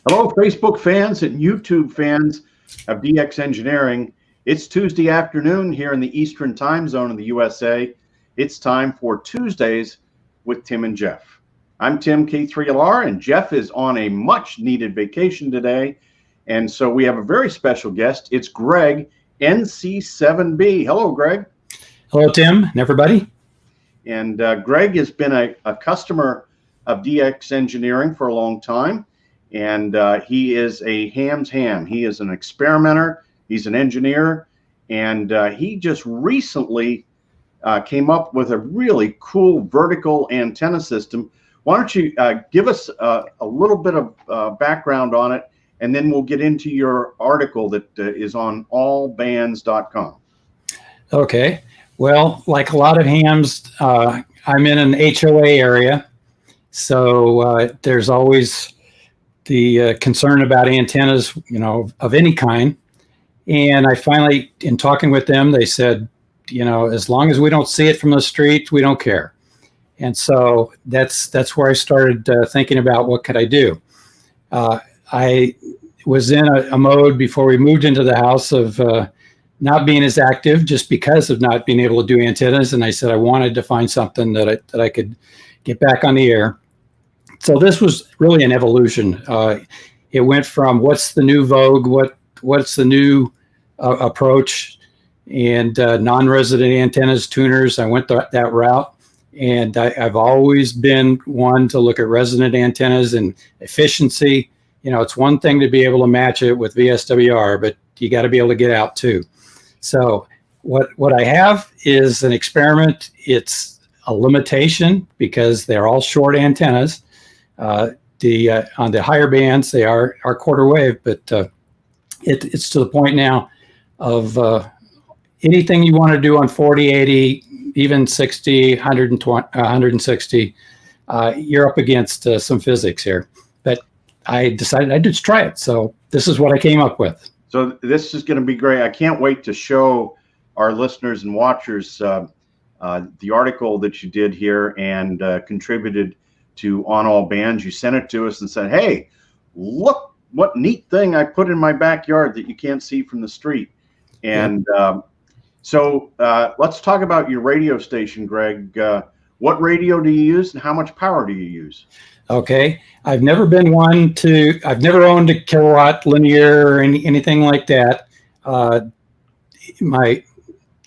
Hello, Facebook fans and YouTube fans of DX Engineering. It's Tuesday afternoon here in the Eastern Time Zone in the USA. It's time for Tuesdays with Tim and Jeff. I'm Tim K3LR, and Jeff is on a much-needed vacation today. And so we have a very special guest. It's Greg, NC7B. Hello, Greg. Hello, Tim and everybody. And Greg has been a customer of DX Engineering for a long time. And he is a ham's ham. He is an experimenter. He's an engineer. And he just recently came up with a really cool vertical antenna system. Why don't you give us a little bit of background on it, and then we'll get into your article that is on allbands.com. Okay. Well, like a lot of hams, I'm in an HOA area. So there's always the concern about antennas, of any kind. And I finally, in talking with them, they said, as long as we don't see it from the street, we don't care. And so that's where I started thinking about what could I do. I was in a mode before we moved into the house of not being as active just because of not being able to do antennas. And I said I wanted to find something that I could get back on the air. So this was really an evolution. It went from what's the new vogue, what's the new approach, and non-resident antennas, tuners. I went that route, and I've always been one to look at resident antennas and efficiency. It's one thing to be able to match it with VSWR, but you got to be able to get out too. So what I have is an experiment. It's a limitation because they're all short antennas. On the higher bands, they are quarter wave, but it's to the point now of anything you want to do on 40, 80, even 60, 120, 160, you're up against some physics here. But I decided I'd just try it. So this is what I came up with. So this is going to be great. I can't wait to show our listeners and watchers the article that you did here and contributed to On All Bands. You sent it to us and said, hey, look what neat thing I put in my backyard that you can't see from the street. And so let's talk about your radio station, Greg. What radio do you use and how much power do you use? Okay. I've never owned a kilowatt linear or anything like that. My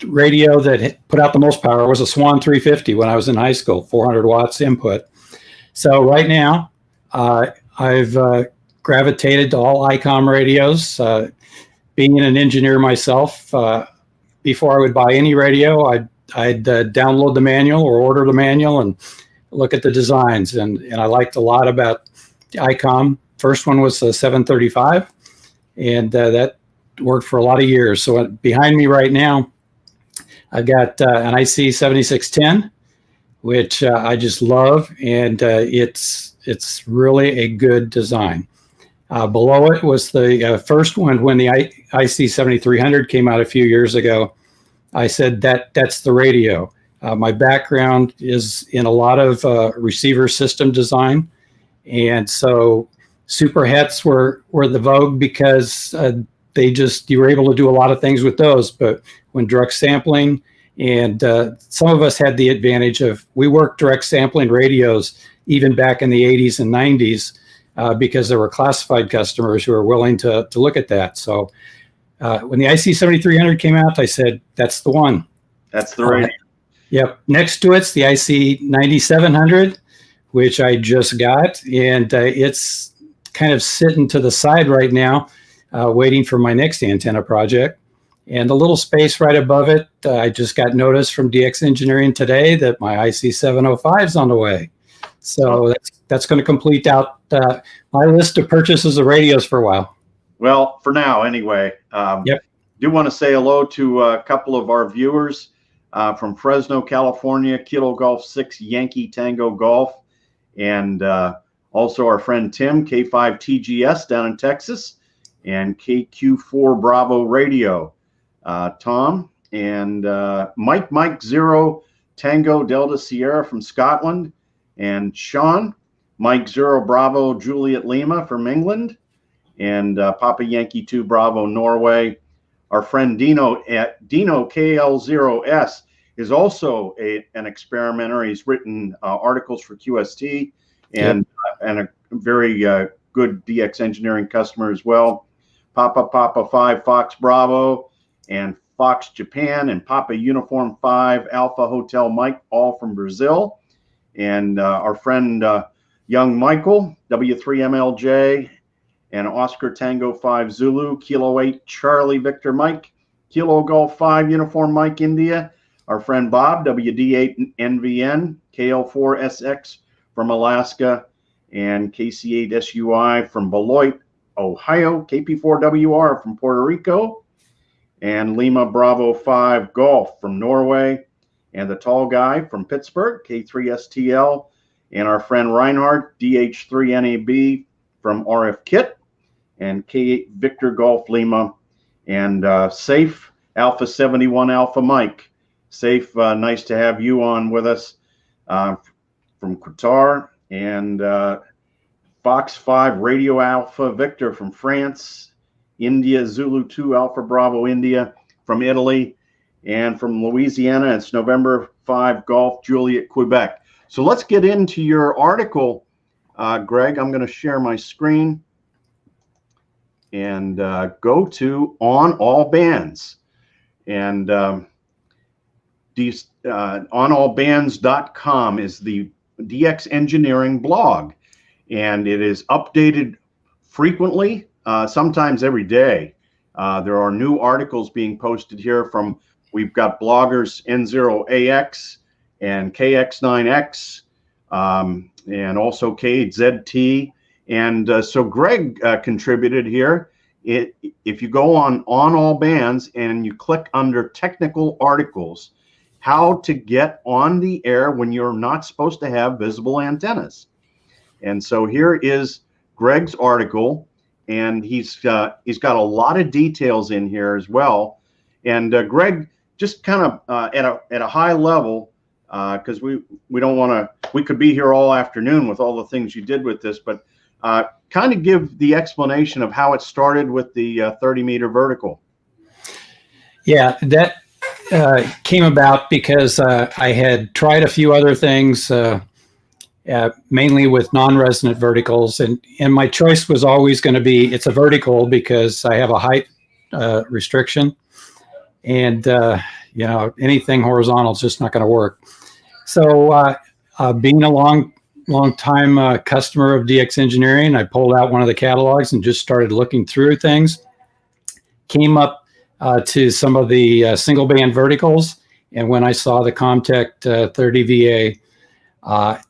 radio that put out the most power was a Swan 350 when I was in high school, 400 watts input. So right now, I've gravitated to all ICOM radios. Being an engineer myself, before I would buy any radio, I'd download the manual or order the manual and look at the designs. And I liked a lot about the ICOM. First one was the 735, and that worked for a lot of years. So behind me right now, I've got an IC 7610. Which I just love, and it's really a good design. Below it was the first one when the IC 7300 came out a few years ago. I said that's the radio. My background is in a lot of receiver system design, and so super hets were the vogue because you were able to do a lot of things with those. But when direct sampling, and some of us had the advantage of, we worked direct sampling radios even back in the 80s and 90s because there were classified customers who were willing to look at that. So when the IC 7300 came out, I said, that's the one. That's the radio. Yep. Next to it's the IC 9700, which I just got. And it's kind of sitting to the side right now, waiting for my next antenna project. And the little space right above it, I just got notice from DX Engineering today that my IC 705 is on the way. So that's going to complete out my list of purchases of radios for a while. Well, for now, anyway. Yep. Do want to say hello to a couple of our viewers from Fresno, California, Kilo Golf 6 Yankee Tango Golf, and also our friend Tim, K5TGS down in Texas, and KQ4 Bravo Radio. Tom and Mike Zero Tango Delta Sierra from Scotland, and Sean Mike Zero Bravo Juliet Lima from England, and Papa Yankee 2 Bravo Norway. Our friend Dino at Dino KL0S is also an experimenter. He's written articles for QST and a very good DX engineering customer as well. Papa 5 Fox Bravo and Fox Japan and Papa Uniform 5 Alpha Hotel Mike, all from Brazil. And our friend young Michael, W3MLJ, and Oscar Tango 5 Zulu, Kilo 8 Charlie Victor Mike, Kilo Golf 5 Uniform Mike India. Our friend Bob, WD8 NVN, KL4 SX from Alaska, and KC8 SUI from Beloit, Ohio, KP4WR from Puerto Rico, and Lima Bravo 5 Golf from Norway, and the tall guy from Pittsburgh, K3STL, and our friend Reinhardt, DH3NAB from RF Kit, and K8 Victor Golf Lima, and Safe Alpha 71 Alpha Mike. Safe, nice to have you on with us from Qatar, and Fox 5 Radio Alpha Victor from France, India Zulu 2 Alpha Bravo India from Italy, and from Louisiana, it's November 5 Golf Juliet Quebec. So let's get into your article, Greg. I'm going to share my screen and go to On All Bands. And onallbands.com is the DX engineering blog, and it is updated frequently, sometimes every day. There are new articles being posted here from, we've got bloggers N0AX and KX9X, and also K8ZT. And so Greg contributed here. If you go on All Bands and you click under technical articles, how to get on the air when you're not supposed to have visible antennas. And so here is Greg's article, and he's got a lot of details in here as well. And Greg, just kind of at a high level, because we don't want to, we could be here all afternoon with all the things you did with this, but kind of give the explanation of how it started with the 30-meter vertical. Yeah, that came about because I had tried a few other things, mainly with non-resonant verticals, and my choice was always going to be, it's a vertical because I have a height restriction, and you know, anything horizontal is just not going to work. So being a long time customer of DX Engineering, I pulled out one of the catalogs and just started looking through things, came up to some of the single band verticals, and when I saw the Comtech 30VA,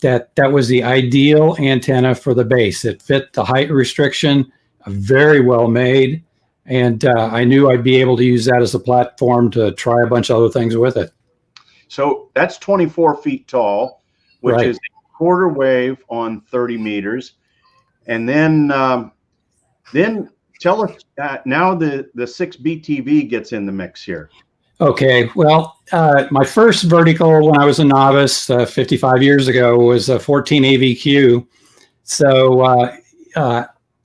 that was the ideal antenna for the base. It fit the height restriction, very well made, and I knew I'd be able to use that as a platform to try a bunch of other things with it. So that's 24 feet tall, which Right. is a quarter wave on 30 meters. And then tell us now the 6B TV gets in the mix here. Okay, well, my first vertical when I was a novice 55 years ago was a 14 AVQ. So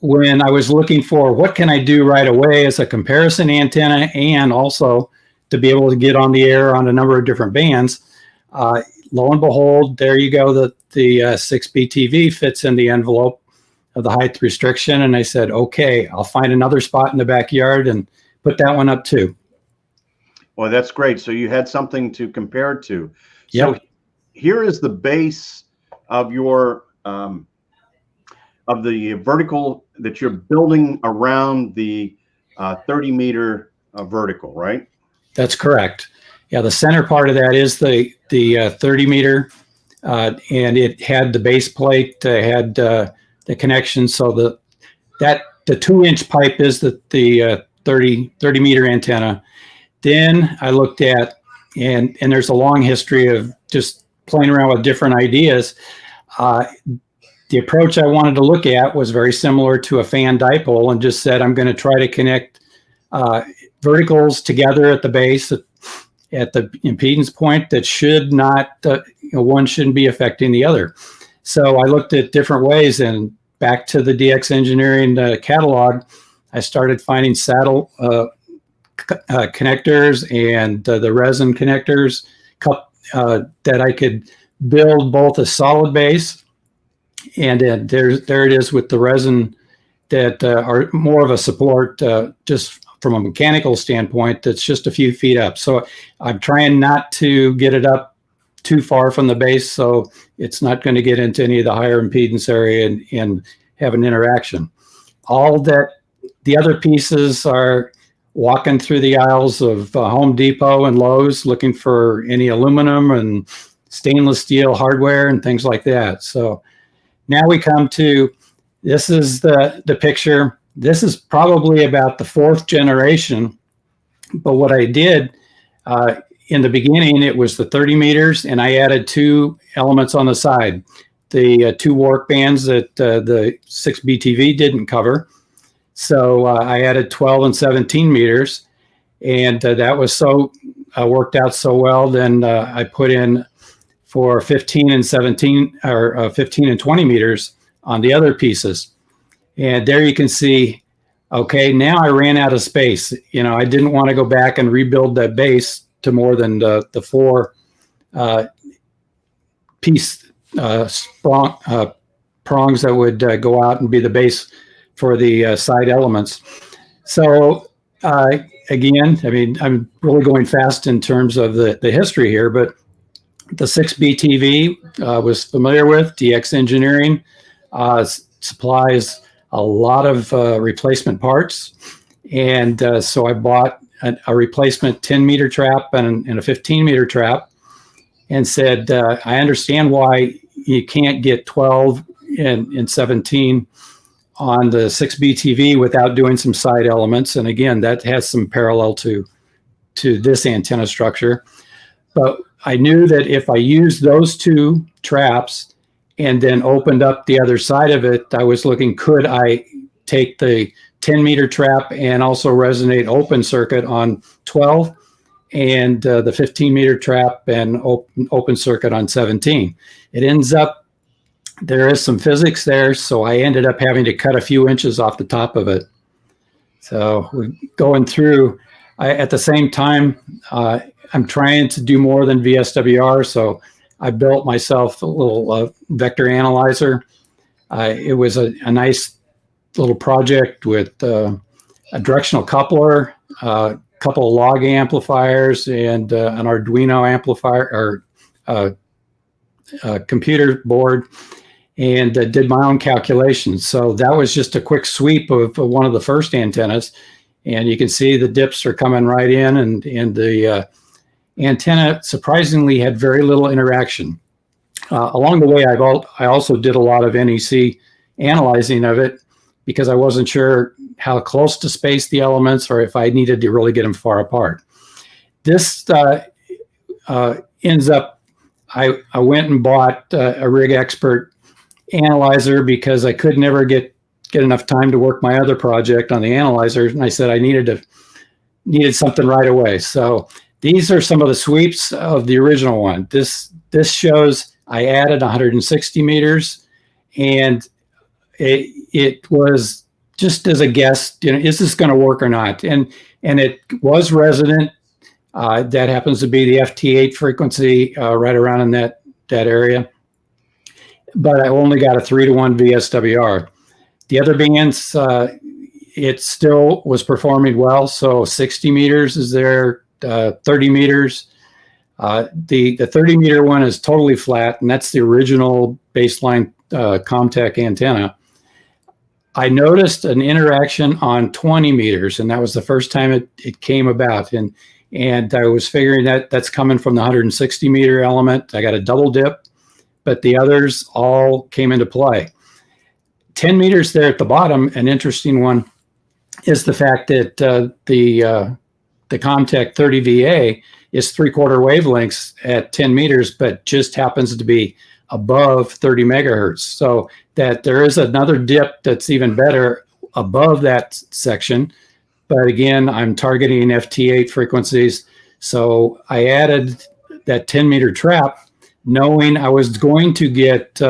when I was looking for what can I do right away as a comparison antenna and also to be able to get on the air on a number of different bands, lo and behold, there you go, the 6B TV fits in the envelope of the height restriction. And I said, okay, I'll find another spot in the backyard and put that one up too. Well, that's great. So you had something to compare to. Yep. So here is the base of your of the vertical that you're building around the 30-meter vertical, right? That's correct. Yeah, the center part of that is the 30-meter, and it had the base plate, had the connection. So the 2-inch pipe is the 30-meter antenna. Then I looked at, and there's a long history of just playing around with different ideas. The approach I wanted to look at was very similar to a fan dipole, and just said I'm going to try to connect verticals together at the base at the impedance point that should not, one shouldn't be affecting the other. So I looked at different ways, and back to the DX Engineering catalog, I started finding saddle connectors and the resin connectors that I could build both a solid base, and there it is with the resin that are more of a support just from a mechanical standpoint that's just a few feet up. So I'm trying not to get it up too far from the base so it's not going to get into any of the higher impedance area and have an interaction. All that the other pieces are walking through the aisles of Home Depot and Lowe's looking for any aluminum and stainless steel hardware and things like that. So now we come to, this is the picture. This is probably about the 4th generation, but what I did in the beginning, it was the 30 meters, and I added 2 elements on the side. The 2 work bands that the 6BTV didn't cover. So I added 12 and 17 meters, and that was so worked out so well. Then I put in for 15 and 17 or 15 and 20 meters on the other pieces. And there you can see, okay, now I ran out of space. You know, I didn't want to go back and rebuild that base to more than the 4 piece prongs that would go out and be the base for the side elements. So again, I mean, I'm really going fast in terms of the history here, but the 6BTV was familiar with. DX Engineering supplies a lot of replacement parts. And so I bought a replacement 10 meter trap and a 15 meter trap and said, I understand why you can't get 12 and 17 on the 6BTV without doing some side elements. And again, that has some parallel to this antenna structure. But I knew that if I used those 2 traps and then opened up the other side of it, I was looking, could I take the 10 meter trap and also resonate open circuit on 12 and the 15 meter trap and open circuit on 17. It ends up, there is some physics there, so I ended up having to cut a few inches off the top of it. So we're going through, at the same time, I'm trying to do more than VSWR, so I built myself a little vector analyzer. It was a nice little project with a directional coupler, a couple of log amplifiers, and an Arduino amplifier or computer board, and did my own calculations. So that was just a quick sweep of one of the first antennas, and you can see the dips are coming right in, and the antenna surprisingly had very little interaction. Along the way, I also did a lot of NEC analyzing of it because I wasn't sure how close to space the elements or if I needed to really get them far apart. This ends up, I went and bought a Rig Expert analyzer because I could never get enough time to work my other project on the analyzer, and I said I needed something right away. So these are some of the sweeps of the original one. This shows I added 160 meters, and it was just as a guess, you know, is this going to work or not? And it was resonant. That happens to be the FT8 frequency right around in that area. But I only got a 3-to-1 VSWR. The other bands, it still was performing well. So 60 meters is there, 30 meters. The 30 meter one is totally flat, and that's the original baseline Comtech antenna. I noticed an interaction on 20 meters, and that was the first time it came about. And I was figuring that's coming from the 160 meter element. I got a double dip, but the others all came into play. 10 meters there at the bottom, an interesting one is the fact that the Comtech 30VA is 3/4 wavelengths at 10 meters, but just happens to be above 30 megahertz. So that there is another dip that's even better above that section. But again, I'm targeting FT8 frequencies. So I added that 10 meter trap knowing I was going to get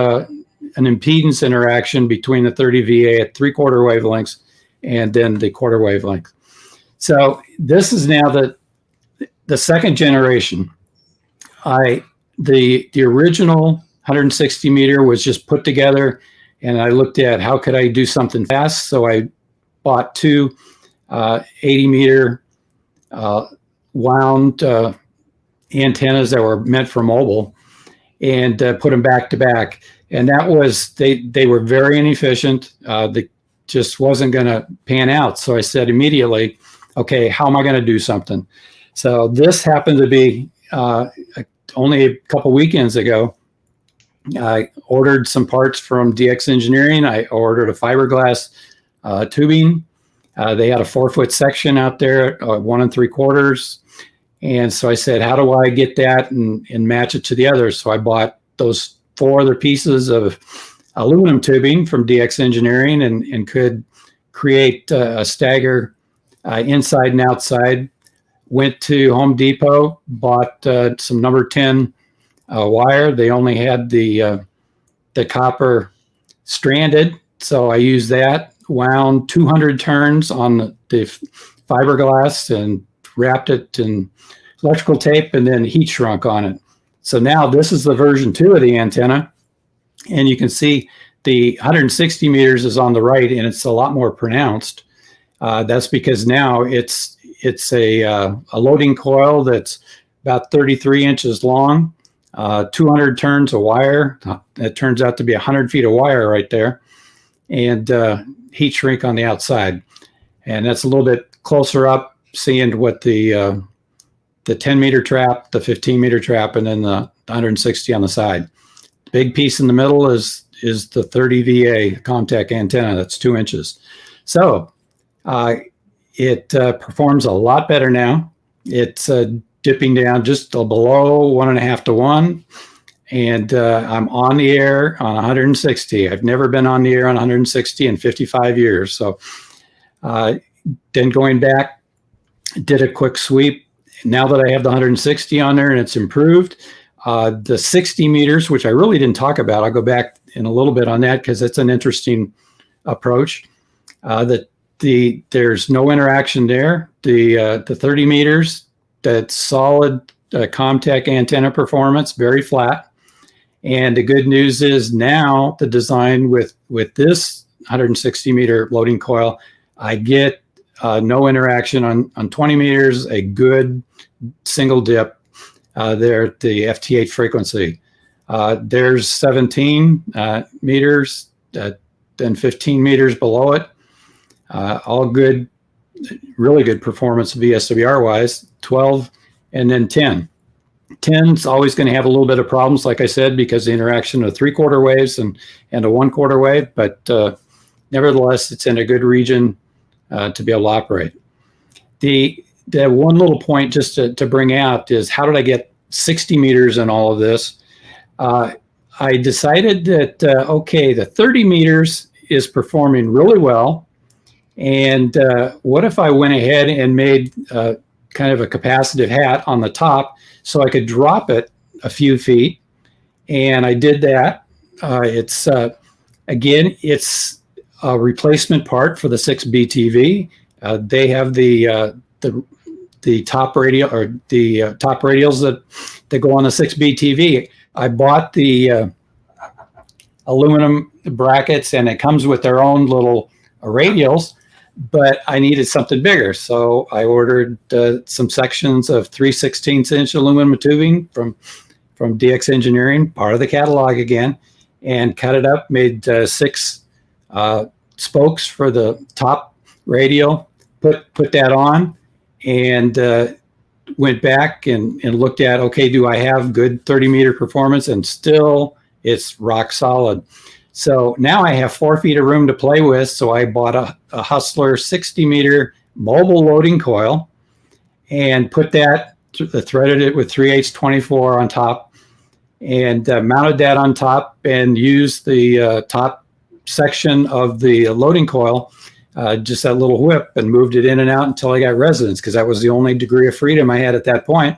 an impedance interaction between the 30 VA at 3/4 wavelengths and then the quarter wavelength. So this is now the second generation. The original 160 meter was just put together, and I looked at how could I do something fast. So I bought two 80 meter wound antennas that were meant for mobile, and put them back to back. And that was, they were very inefficient. They just wasn't going to pan out. So I said immediately, okay, how am I going to do something? So this happened to be only a couple weekends ago. I ordered some parts from DX Engineering. I ordered a fiberglass tubing. They had a 4-foot section out there, 1 3/4. And so I said, how do I get that and match it to the others? So I bought those 4 other pieces of aluminum tubing from DX Engineering and could create a stagger inside and outside. Went to Home Depot, bought some number 10 wire. They only had the copper stranded, so I used that. Wound 200 turns on the fiberglass and wrapped it in electrical tape and then heat shrunk on it. So now this is the version 2 of the antenna, and you can see the 160 meters is on the right, and it's a lot more pronounced. That's because now it's a loading coil that's about 33 inches long, 200 turns of wire. It turns out to be 100 feet of wire right there, and heat shrink on the outside. And that's a little bit closer up, seeing what the 10 meter trap, the 15 meter trap, and then the 160 on the side. Big piece in the middle is the 30 VA Comtech antenna. That's 2 inches. So it performs a lot better now. It's dipping down just below 1.5 to 1. And I'm on the air on 160. I've never been on the air on 160 in 55 years. So then going back, did a quick sweep. Now that I have the 160 on there and it's improved, the 60 meters, which I really didn't talk about, I'll go back in a little bit on that because it's an interesting approach. There's no interaction there. The 30 meters, that's solid Comtech antenna performance, very flat. And the good news is now the design with this 160 meter loading coil, I get no interaction on 20 meters, a good single dip there at the FT8 frequency. There's 17 meters, then 15 meters below it. All good, really good performance VSWR wise, 12 and then 10. 10's always going to have a little bit of problems, like I said, because the interaction of 3/4 waves and a 1/4 wave, but nevertheless, it's in a good region to be able to operate. The one little point just to bring out is, how did I get 60 meters in all of this? I decided that, okay, the 30 meters is performing really well. And what if I went ahead and made kind of a capacitive hat on the top so I could drop it a few feet? And I did that. Again, it's a replacement part for the 6B TV. They have the top radial, or the top radials that go on the 6B TV. I bought the aluminum brackets, and it comes with their own little radials, but I needed something bigger. So I ordered some sections of 3/16 inch aluminum tubing from DX Engineering, part of the catalog again, and cut it up, made 6 spokes for the top radial, put that on, and went back and looked at, okay, do I have good 30 meter performance? And still it's rock solid. So now I have 4 feet of room to play with. So I bought a Hustler 60 meter mobile loading coil and put that, threaded it with 3/8 24 on top, and mounted that on top and used the top section of the loading coil, just that little whip, and moved it in and out until I got resonance, because that was the only degree of freedom I had at that point.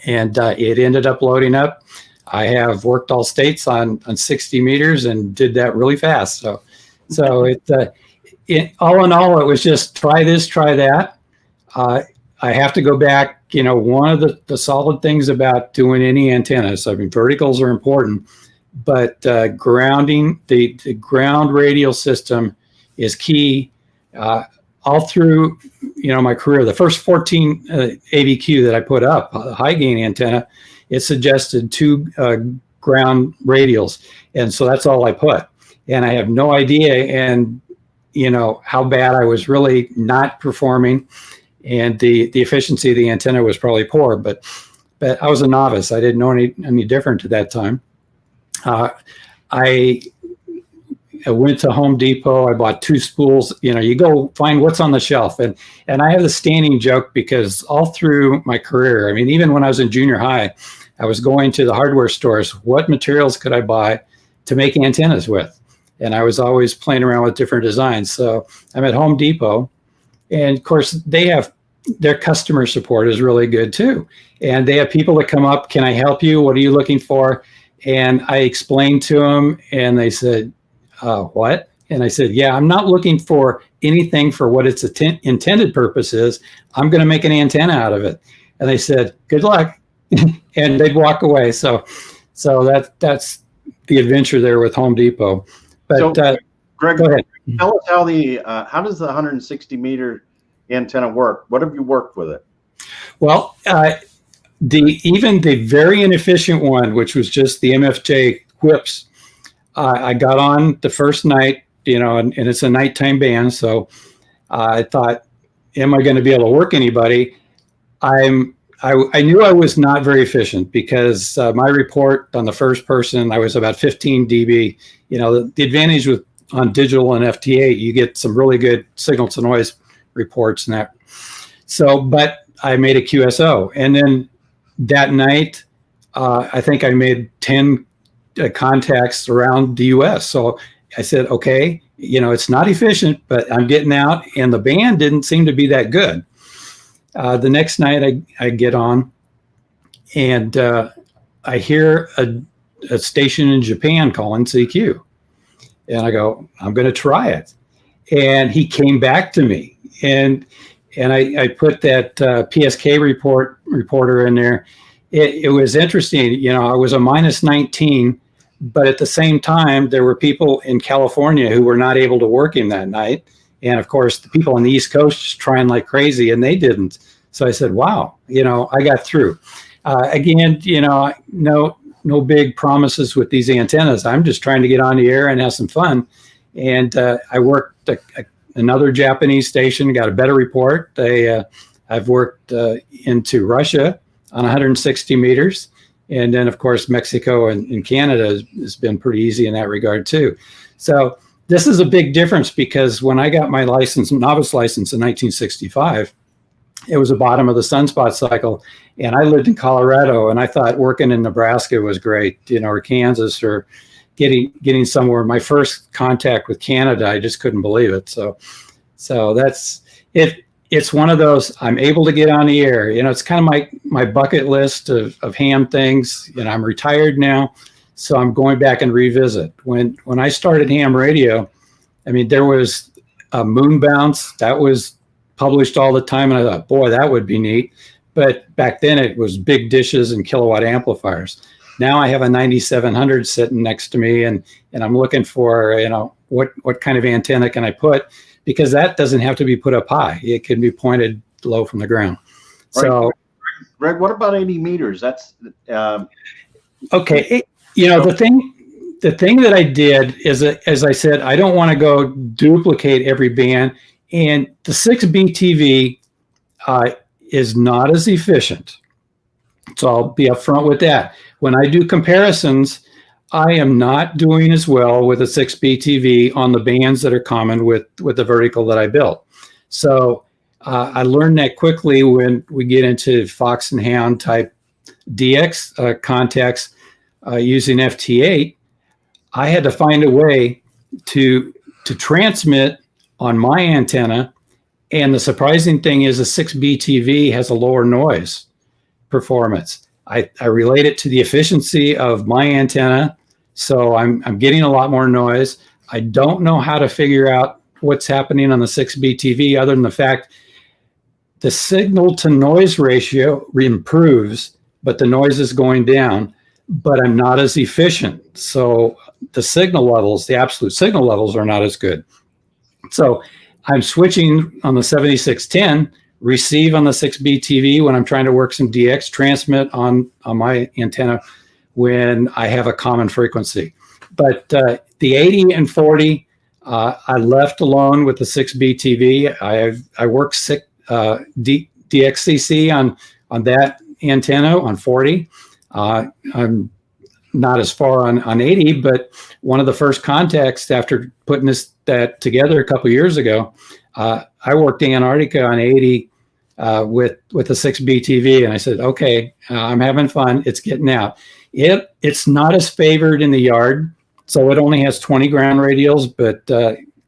And it ended up loading up. I have worked all states on 60 meters and did that really fast. So all in all, it was just try this, try that. I have to go back. One of the solid things about doing any antennas, I mean, verticals are important, but grounding, the ground radial system is key. All through, my career, the first 14 AVQ that I put up, a high gain antenna, it suggested 2 ground radials. And so that's all I put. And I have no idea, and how bad I was really not performing. And the efficiency of the antenna was probably poor, but I was a novice. I didn't know any different at that time. I went to Home Depot. I bought 2 spools. You go find what's on the shelf. And I have the standing joke because all through my career, I mean, even when I was in junior high, I was going to the hardware stores. What materials could I buy to make antennas with? And I was always playing around with different designs. So I'm at Home Depot. And of course, their customer support is really good too. And they have people that come up, can I help you? What are you looking for? And I explained to them, and they said, what? And I said, yeah, I'm not looking for anything for what its intended purpose is. I'm going to make an antenna out of it. And they said, good luck. And they'd walk away. So that's the adventure there with Home Depot. But Greg, go ahead. Tell us how does the 160 meter antenna work? What have you worked with it? Well, even the very inefficient one, which was just the MFJ whips, I got on the first night, and it's a nighttime band. So I thought, am I going to be able to work anybody? I knew I was not very efficient because my report on the first person, I was about 15 dB. The advantage on digital and FT8, you get some really good signal to noise reports and that. So, but I made a QSO, and then that night, I think I made 10 contacts around the U.S. So I said, okay, it's not efficient, but I'm getting out, and the band didn't seem to be that good. The next night I get on, and I hear a station in Japan calling CQ, and I go, I'm going to try it. And he came back to me, and I put that PSK reporter in there. It was interesting. I was a minus 19, but at the same time, there were people in California who were not able to work him that night. And of course, the people on the East Coast just trying like crazy, and they didn't. So I said, wow, I got through. Again, no big promises with these antennas. I'm just trying to get on the air and have some fun. And I worked another Japanese station, got a better report. I've worked into Russia on 160 meters. And then, of course, Mexico and Canada has been pretty easy in that regard, too. So this is a big difference because when I got my novice license in 1965, it was the bottom of the sunspot cycle. And I lived in Colorado, and I thought working in Nebraska was great, or Kansas, or getting somewhere. My first contact with Canada, I just couldn't believe it. So that's it. It's one of those, I'm able to get on the air. It's kind of my bucket list of ham things. I'm retired now, so I'm going back and revisit. When I started ham radio, I mean, there was a moon bounce that was published all the time, and I thought, boy, that would be neat. But back then it was big dishes and kilowatt amplifiers. Now I have a 9700 sitting next to me, and I'm looking for, what kind of antenna can I put? Because that doesn't have to be put up high. It can be pointed low from the ground. Right. So, Greg, what about 80 meters? That's okay. The thing that I did is, as I said, I don't want to go duplicate every band, and the 6B TV is not as efficient. So I'll be upfront with that. When I do comparisons, I am not doing as well with a 6B TV on the bands that are common with the vertical that I built. So I learned that quickly when we get into Fox and Hound type DX contacts using FT8. I had to find a way to transmit on my antenna. And the surprising thing is the 6B TV has a lower noise performance. I relate it to the efficiency of my antenna. So I'm getting a lot more noise. I don't know how to figure out what's happening on the 6B TV other than the fact the signal to noise ratio improves, but the noise is going down, but I'm not as efficient. So the signal levels, the absolute signal levels are not as good. So I'm switching on the 7610, receive on the 6B TV when I'm trying to work some DX, transmit on my antenna when I have a common frequency. But the 80 and 40, I left alone with the 6B TV. I work DXCC on that antenna on 40. I'm not as far on 80, but one of the first contacts after putting that together a couple years ago, I worked Antarctica on 80 with the 6B TV, and I said, okay, I'm having fun. It's getting out. It's not as favored in the yard, so it only has 20 ground radials, but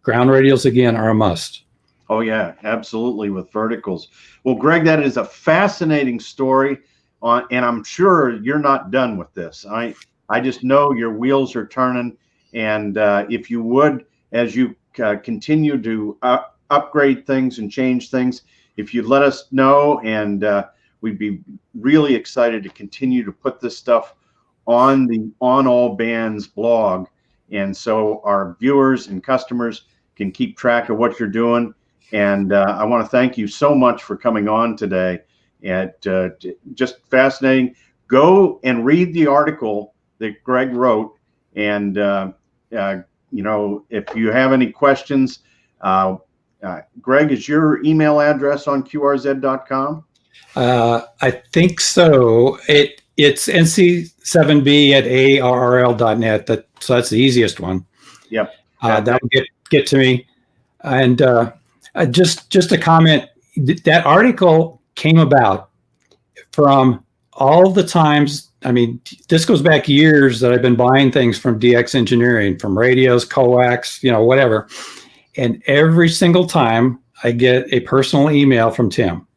ground radials again are a must. Oh yeah, absolutely, with verticals. Well, Greg, that is a fascinating story, and I'm sure you're not done with this. I just know your wheels are turning, and if you would, as you continue to upgrade things and change things, if you'd let us know, and we'd be really excited to continue to put this stuff on the On All Bands blog, and so our viewers and customers can keep track of what you're doing. And I want to thank you so much for coming on today. And just fascinating. Go and read the article that Greg wrote. And, you know, if you have any questions, Greg, is your email address on qrz.com? I think so. It's NC7B at ARRL.net. So that's the easiest one. Yep. That will get to me. And just a comment, that article came about from all the times. I mean, this goes back years that I've been buying things from DX Engineering, from radios, coax, you know, whatever. And every single time I get a personal email from Tim.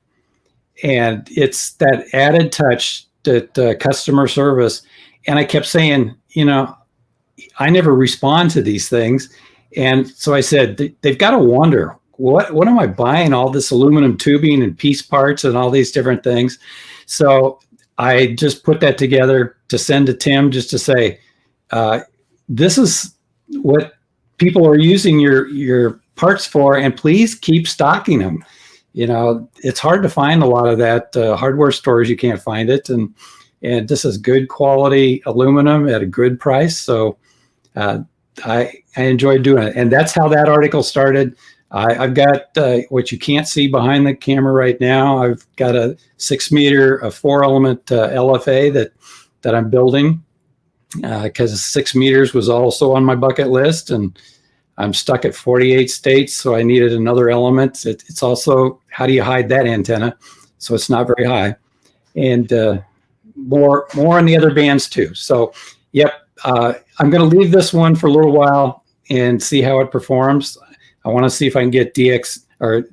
And it's that added touch, that customer service. And I kept saying, you know, I never respond to these things. And so I said, they've got to wonder, what am I buying all this aluminum tubing and piece parts and all these different things? So I just put that together to send to Tim just to say, this is what people are using your parts for, and please keep stocking them. You know, it's hard to find a lot of that. Hardware stores, you can't find it. And this is good quality aluminum at a good price. So I enjoyed doing it. And that's how that article started. I've got what you can't see behind the camera right now. I've got a 6 meter, a 4-element LFA that I'm building because 6 meters was also on my bucket list, and I'm stuck at 48 states, so I needed another element. It's also, how do you hide that antenna so it's not very high? And more on the other bands too. So, yep, I'm going to leave this one for a little while and see how it performs. I want to see if I can get DX or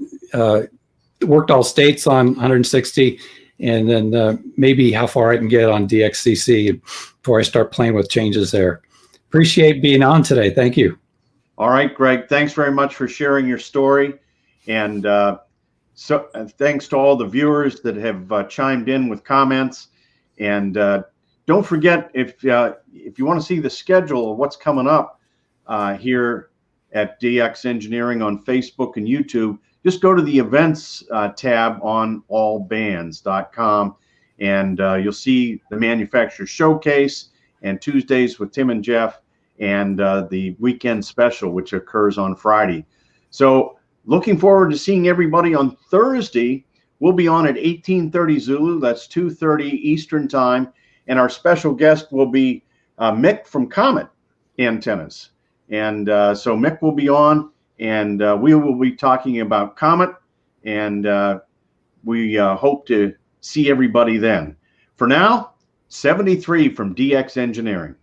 worked all states on 160, and then maybe how far I can get on DXCC before I start playing with changes there. Appreciate being on today. Thank you. All right, Greg, thanks very much for sharing your story. And thanks to all the viewers that have chimed in with comments. And don't forget, if you want to see the schedule of what's coming up here at DX Engineering on Facebook and YouTube, just go to the events tab on allbands.com, and you'll see the manufacturer showcase and Tuesdays with Tim and Jeff, and the weekend special, which occurs on Friday. So looking forward to seeing everybody on Thursday. We'll be on at 18:30 Zulu, that's 2:30 Eastern time, and our special guest will be Mick from Comet Antennas. And so Mick will be on, and we will be talking about Comet, and we hope to see everybody then. For now, 73 from DX Engineering.